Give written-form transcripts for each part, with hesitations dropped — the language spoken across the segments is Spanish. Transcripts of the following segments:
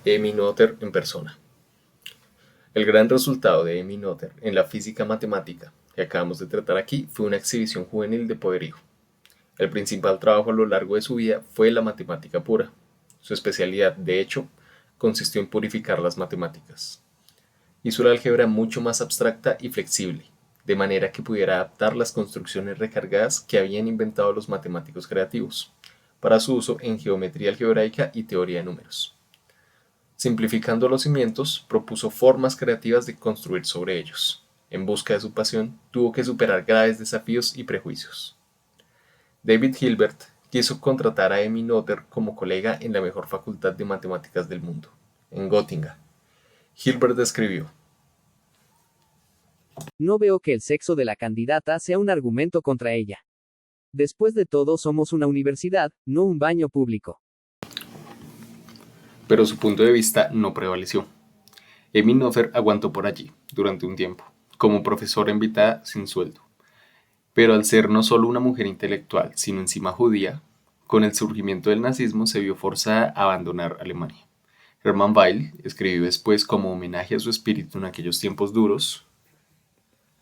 Emmy Noether en persona. El gran resultado de Emmy Noether en la física matemática que acabamos de tratar aquí fue una exhibición juvenil de poderío. El principal trabajo a lo largo de su vida fue la matemática pura. Su especialidad, de hecho, consistió en purificar las matemáticas. Hizo la álgebra mucho más abstracta y flexible, de manera que pudiera adaptar las construcciones recargadas que habían inventado los matemáticos creativos, para su uso en geometría algebraica y teoría de números. Simplificando los cimientos, propuso formas creativas de construir sobre ellos. En busca de su pasión, tuvo que superar graves desafíos y prejuicios. David Hilbert quiso contratar a Emmy Noether como colega en la mejor facultad de matemáticas del mundo, en Gotinga. Hilbert escribió: No veo que el sexo de la candidata sea un argumento contra ella. Después de todo, somos una universidad, no un baño público. Pero su punto de vista no prevaleció. Emmy Noether aguantó por allí, durante un tiempo, como profesora invitada sin sueldo. Pero al ser no solo una mujer intelectual, sino encima judía, con el surgimiento del nazismo se vio forzada a abandonar Alemania. Hermann Weyl escribió después como homenaje a su espíritu en aquellos tiempos duros: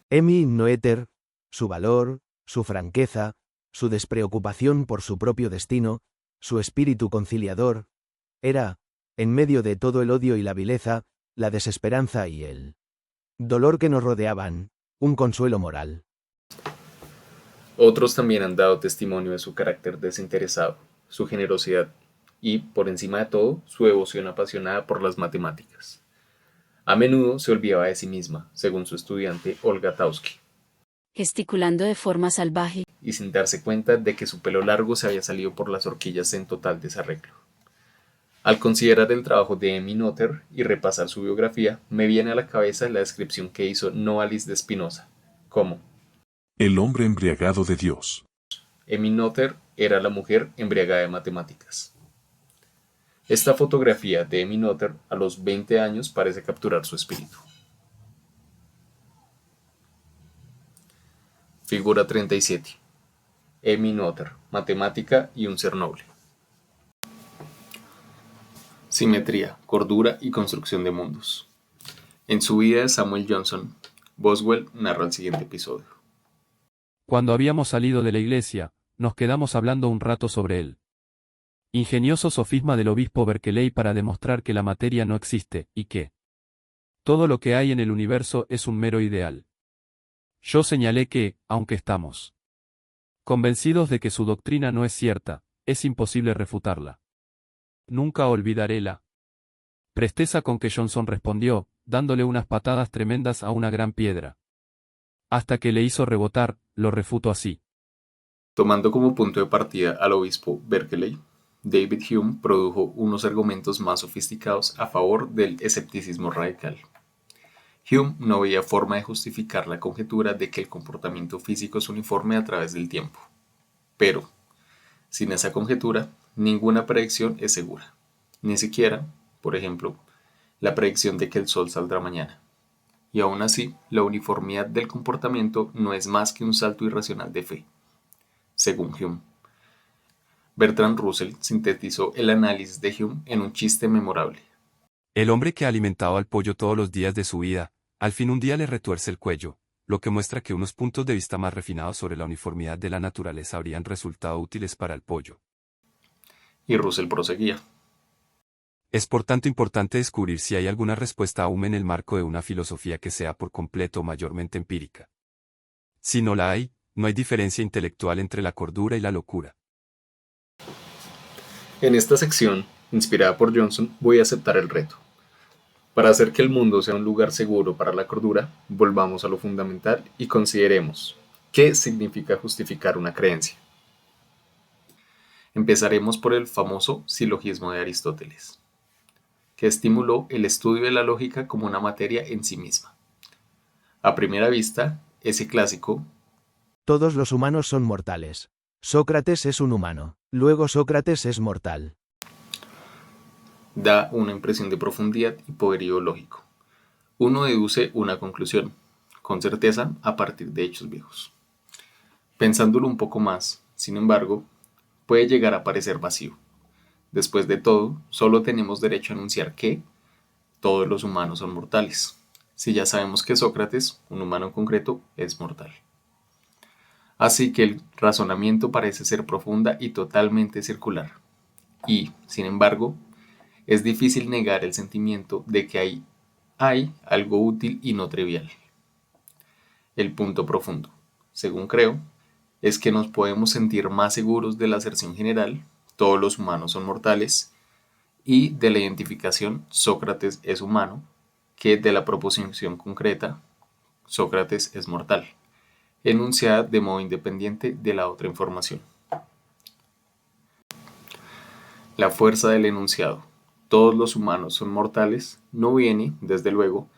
Emmy Noether, su valor, su franqueza, su despreocupación por su propio destino, su espíritu conciliador, era, en medio de todo el odio y la vileza, la desesperanza y el dolor que nos rodeaban, un consuelo moral. Otros también han dado testimonio de su carácter desinteresado, su generosidad y, por encima de todo, su devoción apasionada por las matemáticas. A menudo se olvidaba de sí misma, según su estudiante Olga Taussky, gesticulando de forma salvaje. y sin darse cuenta de que su pelo largo se había salido por las horquillas en total desarreglo. Al considerar el trabajo de Emmy Noether y repasar su biografía, me viene a la cabeza la descripción que hizo Novalis de Spinoza, como: el hombre embriagado de Dios. Emmy Noether era la mujer embriagada de matemáticas. Esta fotografía de Emmy Noether a los 20 años parece capturar su espíritu. Figura 37. Emmy Noether, matemática y un ser noble. Simetría, cordura y construcción de mundos. En su vida de Samuel Johnson, Boswell narra el siguiente episodio. Cuando habíamos salido de la iglesia, nos quedamos hablando un rato sobre él. Ingenioso sofisma del obispo Berkeley para demostrar que la materia no existe, y que todo lo que hay en el universo es un mero ideal. Yo señalé que, aunque estamos convencidos de que su doctrina no es cierta, es imposible refutarla. Nunca olvidaré la presteza con que Johnson respondió, dándole unas patadas tremendas a una gran piedra. Hasta que le hizo rebotar, lo refutó así. Tomando como punto de partida al obispo Berkeley, David Hume produjo unos argumentos más sofisticados a favor del escepticismo radical. Hume no veía forma de justificar la conjetura de que el comportamiento físico es uniforme a través del tiempo. Pero, sin esa conjetura, ninguna predicción es segura. Ni siquiera, por ejemplo, la predicción de que el sol saldrá mañana. Y aún así, la uniformidad del comportamiento no es más que un salto irracional de fe, según Hume. Bertrand Russell sintetizó el análisis de Hume en un chiste memorable. El hombre que ha alimentado al pollo todos los días de su vida, al fin un día le retuerce el cuello, lo que muestra que unos puntos de vista más refinados sobre la uniformidad de la naturaleza habrían resultado útiles para el pollo. Y Russell proseguía. Es por tanto importante descubrir si hay alguna respuesta a Hume en el marco de una filosofía que sea por completo o mayormente empírica. Si no la hay, no hay diferencia intelectual entre la cordura y la locura. En esta sección, inspirada por Johnson, voy a aceptar el reto. Para hacer que el mundo sea un lugar seguro para la cordura, volvamos a lo fundamental y consideremos qué significa justificar una creencia. Empezaremos por el famoso silogismo de Aristóteles, que estimuló el estudio de la lógica como una materia en sí misma. A primera vista, ese clásico: Todos los humanos son mortales. Sócrates es un humano. Luego Sócrates es mortal. da una impresión de profundidad y poderío lógico. Uno deduce una conclusión, con certeza, a partir de hechos viejos. Pensándolo un poco más, sin embargo, puede llegar a parecer vacío. Después de todo, solo tenemos derecho a anunciar que todos los humanos son mortales, si ya sabemos que Sócrates, un humano en concreto, es mortal. Así que el razonamiento parece ser profunda y totalmente circular. Y, sin embargo, es difícil negar el sentimiento de que hay algo útil y no trivial. El punto profundo, según creo, es que nos podemos sentir más seguros de la aserción general, todos los humanos son mortales, y de la identificación Sócrates es humano, que de la proposición concreta Sócrates es mortal, enunciada de modo independiente de la otra información. La fuerza del enunciado, todos los humanos son mortales, no viene, desde luego,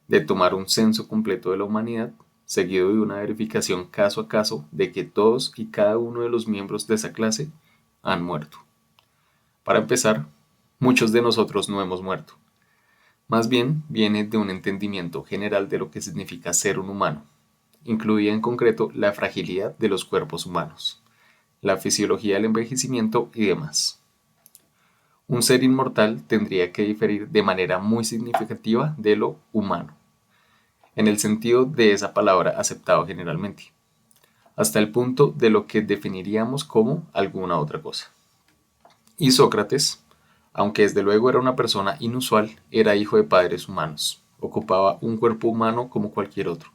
de tomar un censo completo de la humanidad, seguido de una verificación caso a caso de que todos y cada uno de los miembros de esa clase han muerto. Para empezar, muchos de nosotros no hemos muerto. Más bien viene de un entendimiento general de lo que significa ser un humano, incluida en concreto la fragilidad de los cuerpos humanos, la fisiología del envejecimiento y demás. Un ser inmortal tendría que diferir de manera muy significativa de lo humano, en el sentido de esa palabra aceptado generalmente, hasta el punto de lo que definiríamos como alguna otra cosa. Y Sócrates, aunque desde luego era una persona inusual, era hijo de padres humanos, ocupaba un cuerpo humano como cualquier otro.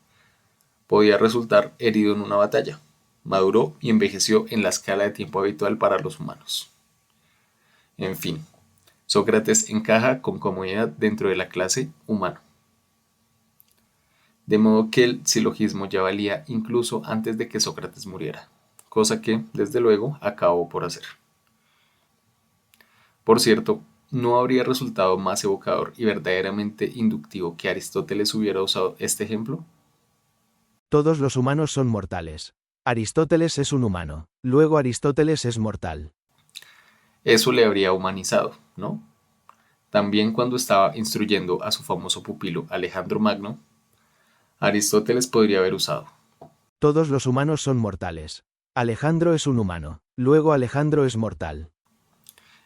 Podía resultar herido en una batalla, maduró y envejeció en la escala de tiempo habitual para los humanos. En fin, Sócrates encaja con comodidad dentro de la clase humano. De modo que el silogismo ya valía incluso antes de que Sócrates muriera, cosa que, desde luego, acabó por hacer. Por cierto, ¿no habría resultado más evocador y verdaderamente inductivo que Aristóteles hubiera usado este ejemplo? Todos los humanos son mortales. Aristóteles es un humano. Luego Aristóteles es mortal. Eso le habría humanizado, ¿no? También cuando estaba instruyendo a su famoso pupilo Alejandro Magno, Aristóteles podría haber usado. Todos los humanos son mortales. Alejandro es un humano. Luego Alejandro es mortal.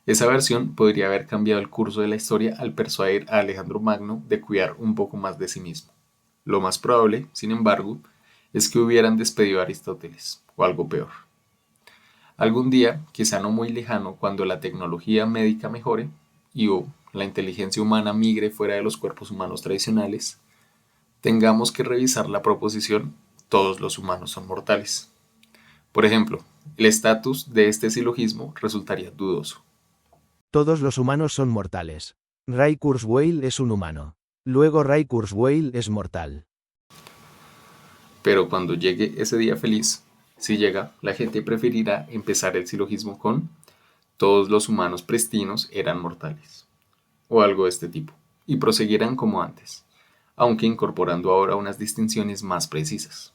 Esa versión podría haber cambiado el curso de la historia al persuadir a Alejandro Magno de cuidar un poco más de sí mismo. Lo más probable, sin embargo, es que hubieran despedido a Aristóteles, o algo peor. Algún día, quizá no muy lejano, cuando la tecnología médica mejore y o la inteligencia humana migre fuera de los cuerpos humanos tradicionales, tengamos que revisar la proposición todos los humanos son mortales. Por ejemplo, el estatus de este silogismo resultaría dudoso. Todos los humanos son mortales. Ray Kurzweil es un humano. Luego Ray Kurzweil es mortal. Pero cuando llegue ese día feliz, si llega, la gente preferirá empezar el silogismo con todos los humanos pristinos eran mortales, o algo de este tipo, y proseguirán como antes, aunque incorporando ahora unas distinciones más precisas.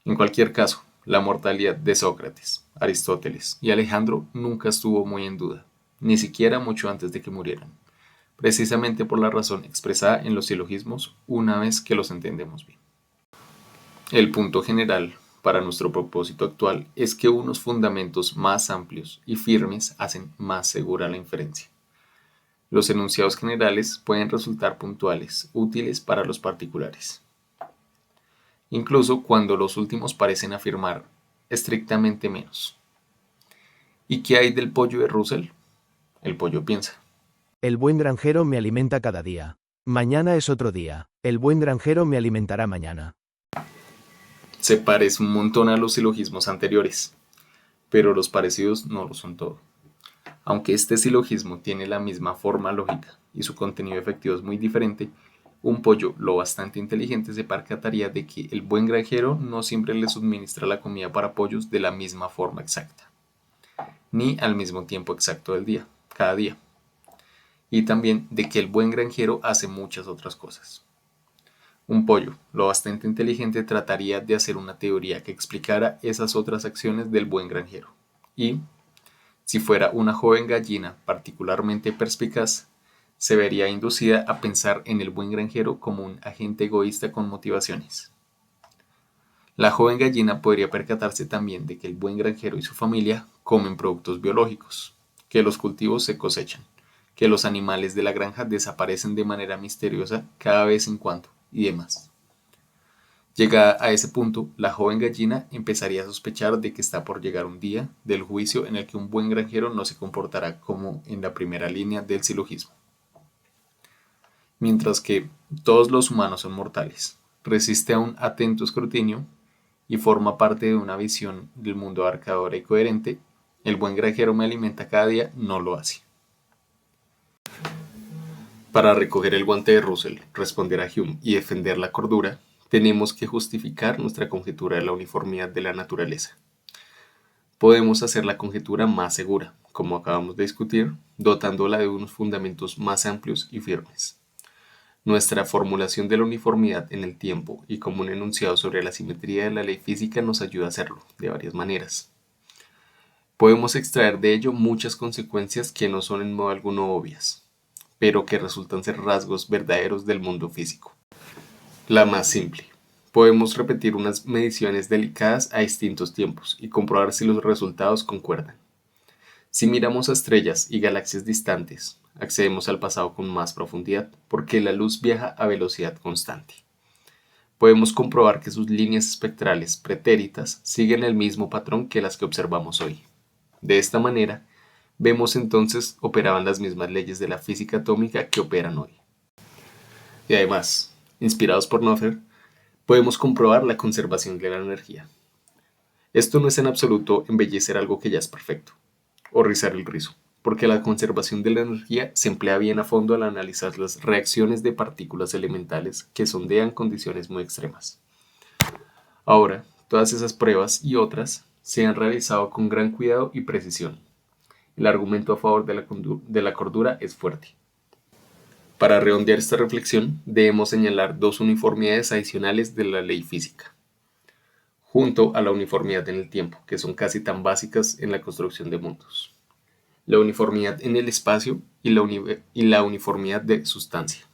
En cualquier caso, la mortalidad de Sócrates, Aristóteles y Alejandro nunca estuvo muy en duda, ni siquiera mucho antes de que murieran, precisamente por la razón expresada en los silogismos una vez que los entendemos bien. El punto general para nuestro propósito actual es que unos fundamentos más amplios y firmes hacen más segura la inferencia. Los enunciados generales pueden resultar puntuales, útiles para los particulares, incluso cuando los últimos parecen afirmar estrictamente menos. ¿Y qué hay del pollo de Russell? El pollo piensa. El buen granjero me alimenta cada día. Mañana es otro día. El buen granjero me alimentará mañana. Se parece un montón a los silogismos anteriores, pero los parecidos no lo son todo. Aunque este silogismo tiene la misma forma lógica y su contenido efectivo es muy diferente, un pollo lo bastante inteligente se percataría de que el buen granjero no siempre le suministra la comida para pollos de la misma forma exacta, ni al mismo tiempo exacto del día, cada día, y también de que el buen granjero hace muchas otras cosas. Un pollo, lo bastante inteligente, trataría de hacer una teoría que explicara esas otras acciones del buen granjero. Y, si fuera una joven gallina particularmente perspicaz, se vería inducida a pensar en el buen granjero como un agente egoísta con motivaciones. La joven gallina podría percatarse también de que el buen granjero y su familia comen productos biológicos, que los cultivos se cosechan, que los animales de la granja desaparecen de manera misteriosa cada vez en cuando, y demás. Llegada a ese punto, la joven gallina empezaría a sospechar de que está por llegar un día del juicio en el que un buen granjero no se comportará como en la primera línea del silogismo. Mientras que todos los humanos son mortales, resiste a un atento escrutinio y forma parte de una visión del mundo abarcadora y coherente, el buen granjero me alimenta cada día no lo hace. Para recoger el guante de Russell, responder a Hume y defender la cordura, tenemos que justificar nuestra conjetura de la uniformidad de la naturaleza. Podemos hacer la conjetura más segura, como acabamos de discutir, dotándola de unos fundamentos más amplios y firmes. Nuestra formulación de la uniformidad en el tiempo y como un enunciado sobre la simetría de la ley física nos ayuda a hacerlo, de varias maneras. Podemos extraer de ello muchas consecuencias que no son en modo alguno obvias, pero que resultan ser rasgos verdaderos del mundo físico. La más simple. Podemos repetir unas mediciones delicadas a distintos tiempos y comprobar si los resultados concuerdan. Si miramos a estrellas y galaxias distantes, accedemos al pasado con más profundidad porque la luz viaja a velocidad constante. Podemos comprobar que sus líneas espectrales pretéritas siguen el mismo patrón que las que observamos hoy. De esta manera, vemos entonces operaban las mismas leyes de la física atómica que operan hoy. Y además, inspirados por Noether, podemos comprobar la conservación de la energía. Esto no es en absoluto embellecer algo que ya es perfecto, o rizar el rizo, porque la conservación de la energía se emplea bien a fondo al analizar las reacciones de partículas elementales que sondean condiciones muy extremas. Ahora, todas esas pruebas y otras se han realizado con gran cuidado y precisión. El argumento a favor de la cordura es fuerte. Para redondear esta reflexión, debemos señalar dos uniformidades adicionales de la ley física, junto a la uniformidad en el tiempo, que son casi tan básicas en la construcción de mundos. La uniformidad en el espacio y la uniformidad de sustancia.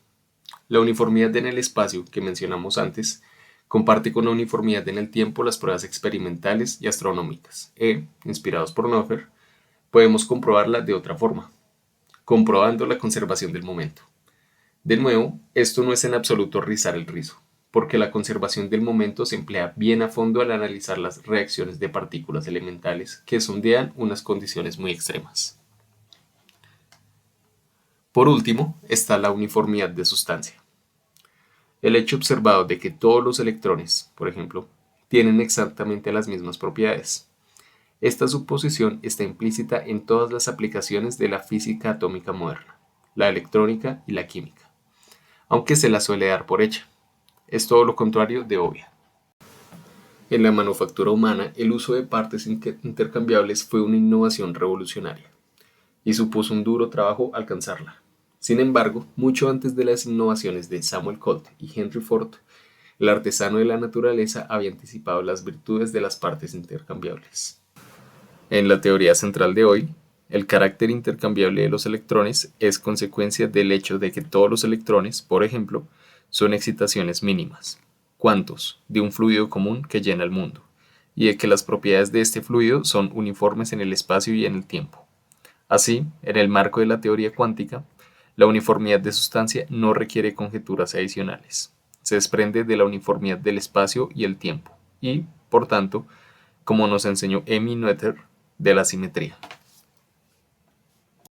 La uniformidad en el espacio, que mencionamos antes, comparte con la uniformidad en el tiempo las pruebas experimentales y astronómicas, inspirados por Noether, podemos comprobarla de otra forma, comprobando la conservación del momento. De nuevo, esto no es en absoluto rizar el rizo, porque la conservación del momento se emplea bien a fondo al analizar las reacciones de partículas elementales que sondean unas condiciones muy extremas. Por último, está la uniformidad de sustancia. El hecho observado de que todos los electrones, por ejemplo, tienen exactamente las mismas propiedades. Esta suposición está implícita en todas las aplicaciones de la física atómica moderna, la electrónica y la química, aunque se la suele dar por hecha. Es todo lo contrario de obvia. En la manufactura humana, el uso de partes intercambiables fue una innovación revolucionaria, y supuso un duro trabajo alcanzarla. Sin embargo, mucho antes de las innovaciones de Samuel Colt y Henry Ford, el artesano de la naturaleza había anticipado las virtudes de las partes intercambiables. En la teoría central de hoy, el carácter intercambiable de los electrones es consecuencia del hecho de que todos los electrones, por ejemplo, son excitaciones mínimas, cuantos, de un fluido común que llena el mundo, y de que las propiedades de este fluido son uniformes en el espacio y en el tiempo. Así, en el marco de la teoría cuántica, la uniformidad de sustancia no requiere conjeturas adicionales. Se desprende de la uniformidad del espacio y el tiempo y, por tanto, como nos enseñó Emmy Noether, de la simetría.